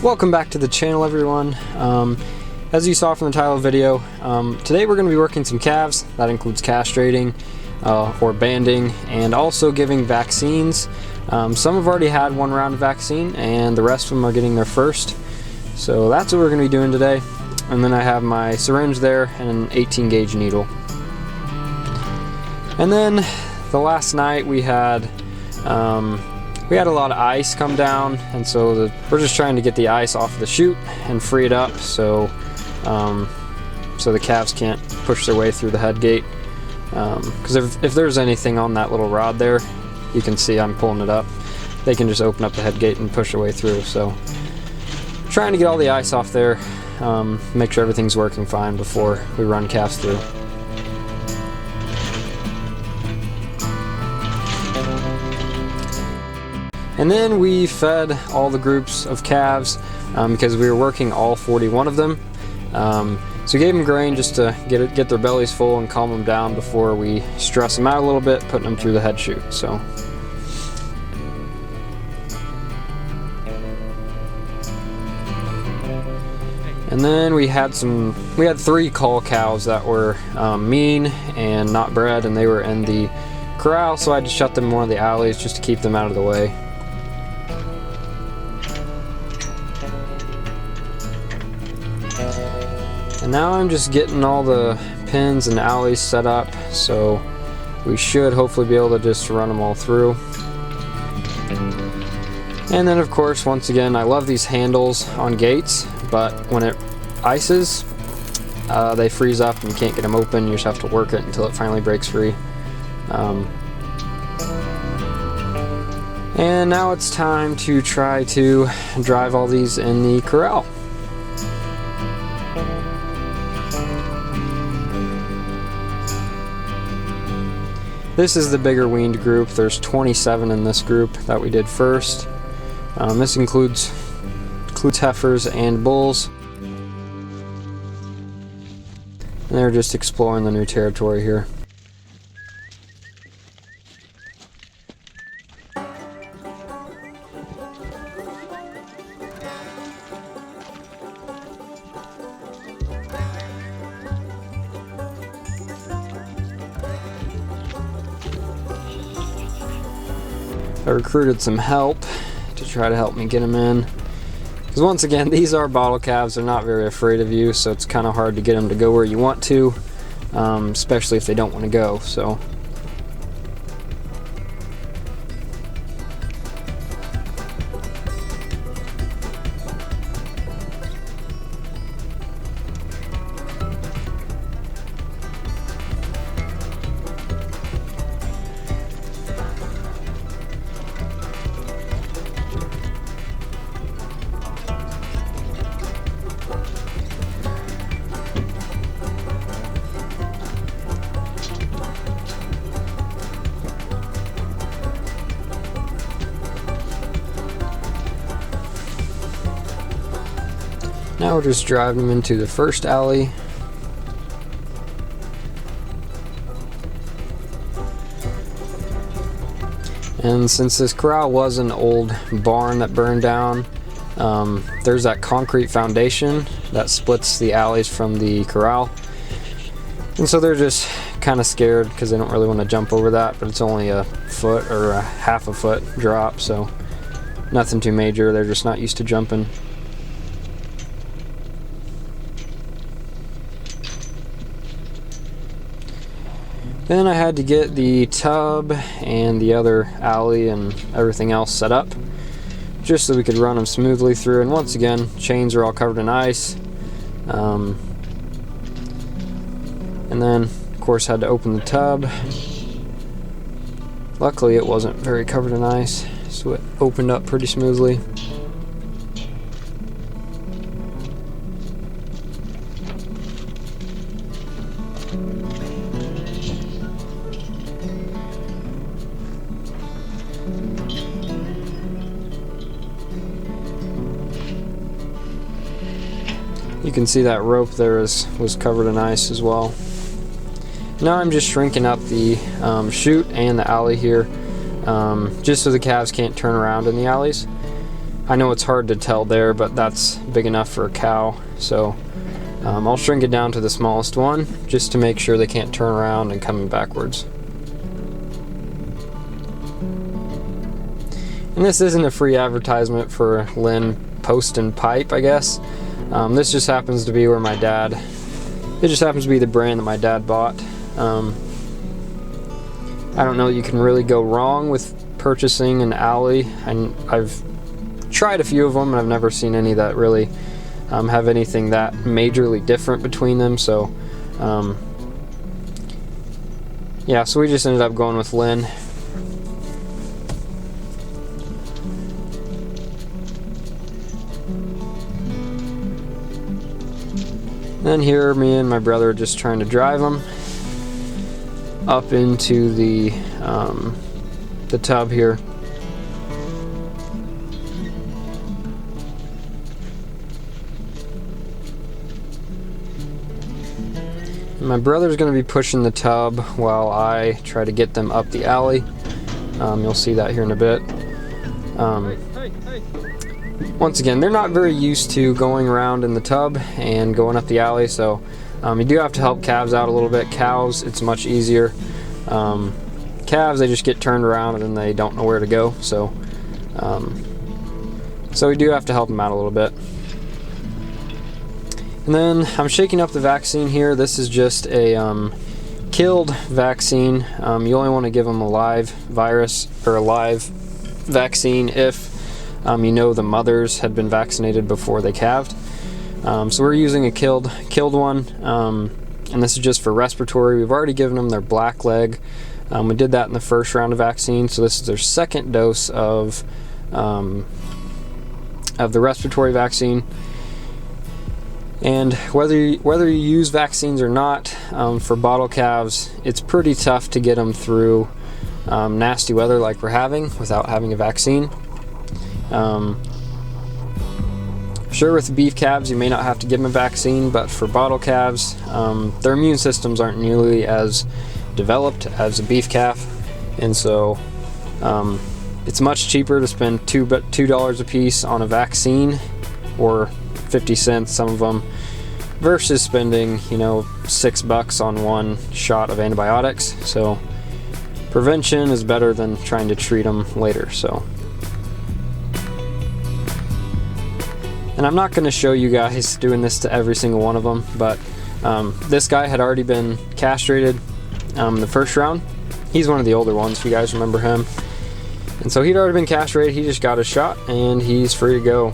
Welcome back to the channel, everyone. As you saw from the title of the video, today we're going to be working some calves. That includes castrating or banding and also giving vaccines. Some have already had one round of vaccine and the rest of them are getting their first. So that's what we're going to be doing today. And then I have my syringe there and an 18 gauge needle. And then the last night we had a lot of ice come down, and so we're just trying to get the ice off the chute and free it up so the calves can't push their way through the head gate. Because if there's anything on that little rod there, you can see I'm pulling it up. They can just open up the head gate and push their way through. So trying to get all the ice off there, make sure everything's working fine before we run calves through. And then we fed all the groups of calves because we were working all 41 of them. So we gave them grain just to get their bellies full and calm them down before we stress them out a little bit, putting them through the head chute. So. And then we had 3 cull cows that were mean and not bred, and they were in the corral, so I had to shut them in one of the alleys just to keep them out of the way. And now I'm just getting all the pins and alleys set up, so we should hopefully be able to just run them all through. And then of course, once again, I love these handles on gates, but when it ices, they freeze up and you can't get them open. You just have to work it until it finally breaks free. And now it's time to try to drive all these in the corral. This is the bigger weaned group. There's 27 in this group that we did first. This includes heifers and bulls. And they're just exploring the new territory here. I recruited some help to try to help me get them in. Because once again, these are bottle calves. They're not very afraid of you, so it's kind of hard to get them to go where you want to, especially if they don't want to go. So. Now we're just driving them into the first alley. And since this corral was an old barn that burned down, there's that concrete foundation that splits the alleys from the corral. And so they're just kind of scared because they don't really want to jump over that, but it's only a foot or a half a foot drop, so nothing too major. They're just not used to jumping. Then I had to get the tub and the other alley and everything else set up just so we could run them smoothly through. And once again, chains are all covered in ice. And then, of course, had to open the tub. Luckily, it wasn't very covered in ice, so it opened up pretty smoothly. You can see that rope there was covered in ice as well. Now I'm just shrinking up the chute and the alley here, just so the calves can't turn around in the alleys. I know it's hard to tell there, but that's big enough for a cow. So I'll shrink it down to the smallest one just to make sure they can't turn around and come in backwards. And this isn't a free advertisement for Lynn Post and Pipe, I guess. This just happens to be where my dad, it just happens to be the brand that my dad bought. I don't know that you can really go wrong with purchasing an alley. I've tried a few of them and I've never seen any that really have anything that majorly different between them. So yeah, so we just ended up going with Lynn. Then here, me and my brother are just trying to drive them up into the tub here. And my brother's going to be pushing the tub while I try to get them up the alley. You'll see that here in a bit. Once again, they're not very used to going around in the tub and going up the alley, so you do have to help calves out a little bit. Cows, it's much easier. Calves, they just get turned around and then they don't know where to go, so we do have to help them out a little bit. And then I'm shaking up the vaccine here. This is just a killed vaccine. You only want to give them a live virus or a live vaccine if you know the mothers had been vaccinated before they calved. So we're using a killed one, and this is just for respiratory. We've already given them their black leg. We did that in the first round of vaccine, so this is their second dose of the respiratory vaccine. And whether you use vaccines or not, for bottle calves, it's pretty tough to get them through nasty weather like we're having without having a vaccine. Sure, with beef calves you may not have to give them a vaccine, but for bottle calves, their immune systems aren't nearly as developed as a beef calf, and so it's much cheaper to spend $2 a piece on a vaccine, or 50 cents some of them, versus spending $6 on one shot of antibiotics. So prevention is better than trying to treat them later. So, and I'm not going to show you guys doing this to every single one of them, but this guy had already been castrated the first round. He's one of the older ones, if you guys remember him. And so he'd already been castrated. He just got a shot and he's free to go.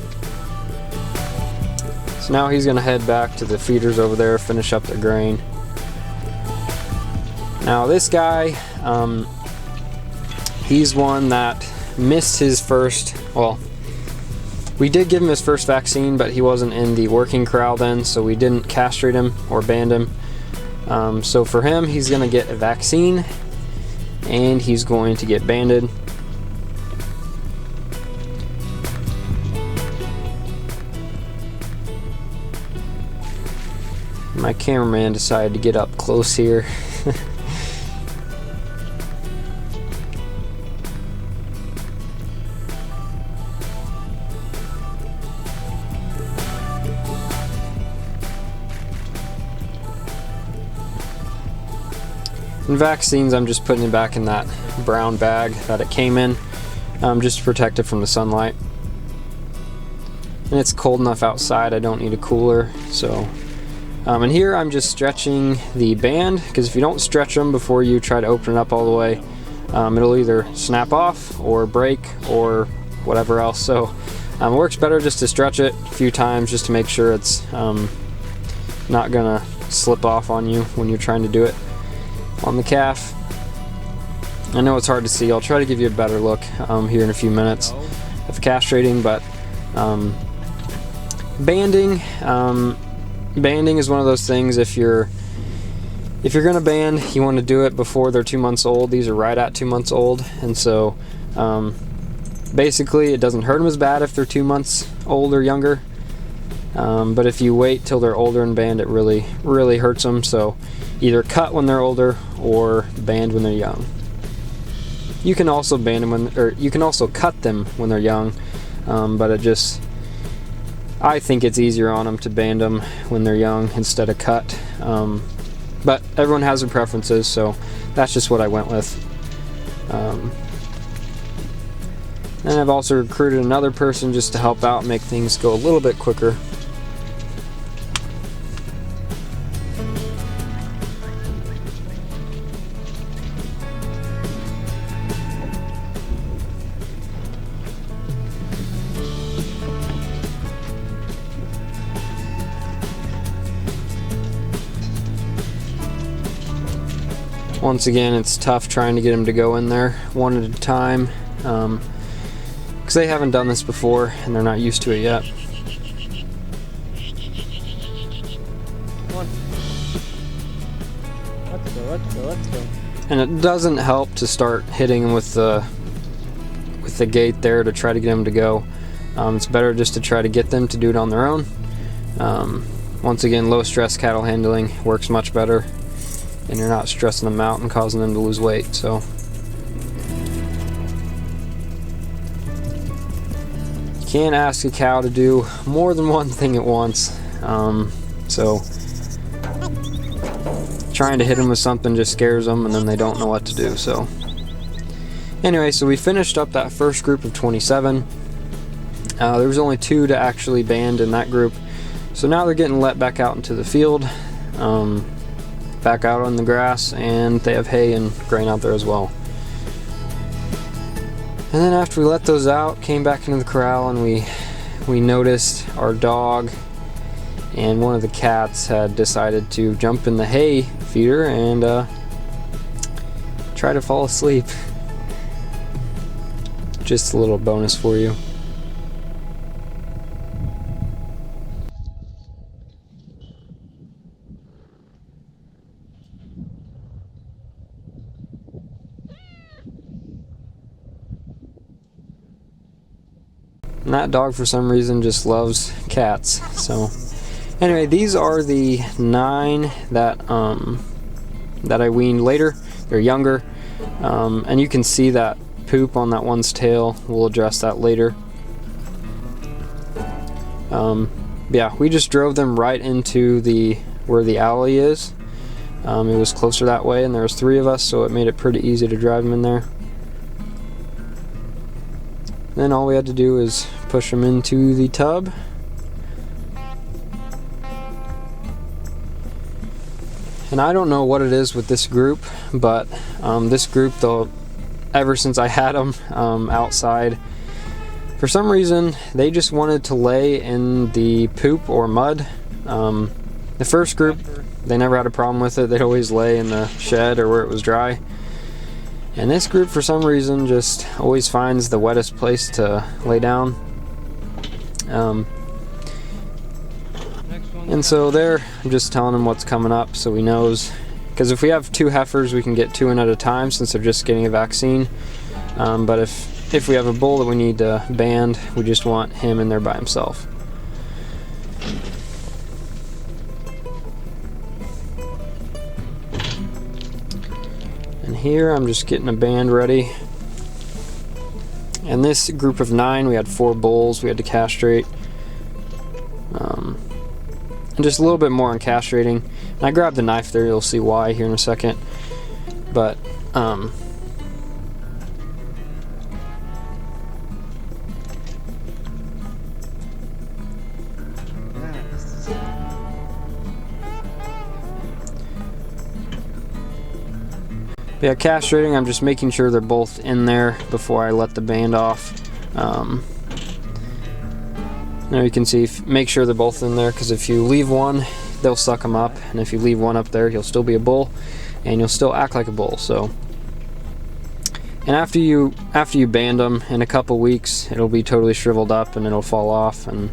So now he's going to head back to the feeders over there, finish up their grain. Now this guy, he's one that missed his first, well, we did give him his first vaccine, but he wasn't in the working corral then, so we didn't castrate him or band him. So for him, he's going to get a vaccine and he's going to get banded. My cameraman decided to get up close here. And vaccines, I'm just putting it back in that brown bag that it came in, just to protect it from the sunlight. And it's cold enough outside, I don't need a cooler, so and here I'm just stretching the band, because if you don't stretch them before you try to open it up all the way, it'll either snap off or break or whatever else. So it works better just to stretch it a few times just to make sure it's not gonna slip off on you when you're trying to do it on the calf. I know it's hard to see. I'll try to give you a better look here in a few minutes of castrating, but banding. Banding is one of those things, if you're gonna band, you want to do it before they're 2 months old. These are right at 2 months old, and so basically it doesn't hurt them as bad if they're 2 months old or younger, but if you wait till they're older and band, it really hurts them. So either cut when they're older or band when they're young. You can also band them you can also cut them when they're young, but I think it's easier on them to band them when they're young instead of cut. But everyone has their preferences, so that's just what I went with. And I've also recruited another person just to help out, make things go a little bit quicker. Once again, it's tough trying to get them to go in there one at a time, because they haven't done this before and they're not used to it yet. Come on. Let's go. And it doesn't help to start hitting them with the gate there to try to get them to go. It's better just to try to get them to do it on their own. Once again, low stress cattle handling works much better, and you're not stressing them out and causing them to lose weight. So you can't ask a cow to do more than one thing at once. So trying to hit them with something just scares them, and then they don't know what to do. So anyway, so we finished up that first group of 27. There was only 2 to actually band in that group, so now they're getting let back out into the field, back out on the grass, and they have hay and grain out there as well. And then after we let those out, came back into the corral, and we noticed our dog and one of the cats had decided to jump in the hay feeder and try to fall asleep. Just a little bonus for you. And that dog, for some reason, just loves cats. So anyway, these are the 9 that I weaned later. They're younger, and you can see that poop on that one's tail. We'll address that later. Yeah, we just drove them right into where the alley is. It was closer that way, and there was 3 of us, so it made it pretty easy to drive them in there. Then all we had to do is push them into the tub. And I don't know what it is with this group, but this group, though, ever since I had them outside, for some reason they just wanted to lay in the poop or mud. The first group, they never had a problem with it. They'd always lay in the shed or where it was dry. And this group, for some reason, just always finds the wettest place to lay down. And so there, I'm just telling him what's coming up so he knows. Because if we have 2 heifers, we can get 2 in at a time since they're just getting a vaccine. But if we have a bull that we need to band, we just want him in there by himself. And here I'm just getting a band ready. And this group of 9, we had 4 bulls we had to castrate. And just a little bit more on castrating. And I grabbed the knife there, you'll see why here in a second. But yeah, castrating, I'm just making sure they're both in there before I let the band off. Now you can see, make sure they're both in there, because if you leave one, they'll suck them up, and if you leave one up there, he'll still be a bull, and you'll still act like a bull. So, and after you band them, in a couple weeks, it'll be totally shriveled up and it'll fall off, and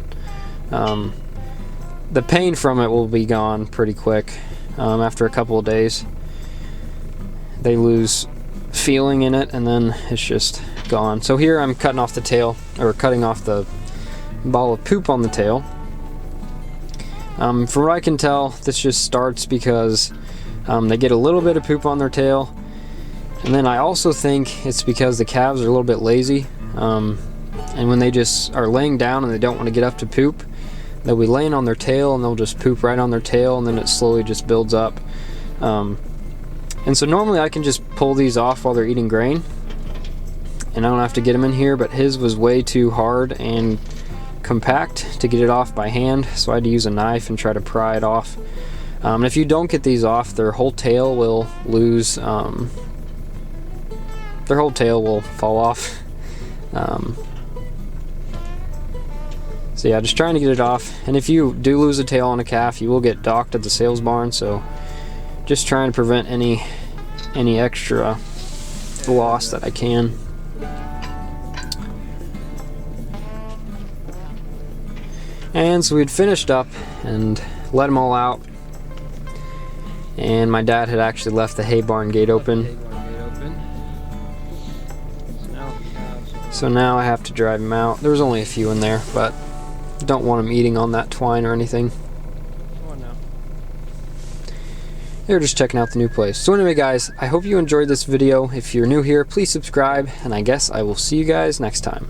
the pain from it will be gone pretty quick. After a couple of days, they lose feeling in it, and then it's just gone. So here I'm cutting off the tail, or cutting off the ball of poop on the tail. From what I can tell, this just starts because they get a little bit of poop on their tail, and then I also think it's because the calves are a little bit lazy. And when they just are laying down and they don't want to get up to poop, they'll be laying on their tail and they'll just poop right on their tail, and then it slowly just builds up. And so normally I can just pull these off while they're eating grain, and I don't have to get them in here, but his was way too hard and compact to get it off by hand, so I had to use a knife and try to pry it off. And if you don't get these off, their whole tail will lose, their whole tail will fall off. So yeah, just trying to get it off. And if you do lose a tail on a calf, you will get docked at the sales barn, so just trying to prevent any extra loss that I can. And so we'd finished up and let them all out, and my dad had actually left the hay barn gate open. So now I have to drive them out. There was only a few in there, but don't want them eating on that twine or anything. They're just checking out the new place. So anyway guys, I hope you enjoyed this video. If you're new here, please subscribe, and I guess I will see you guys next time.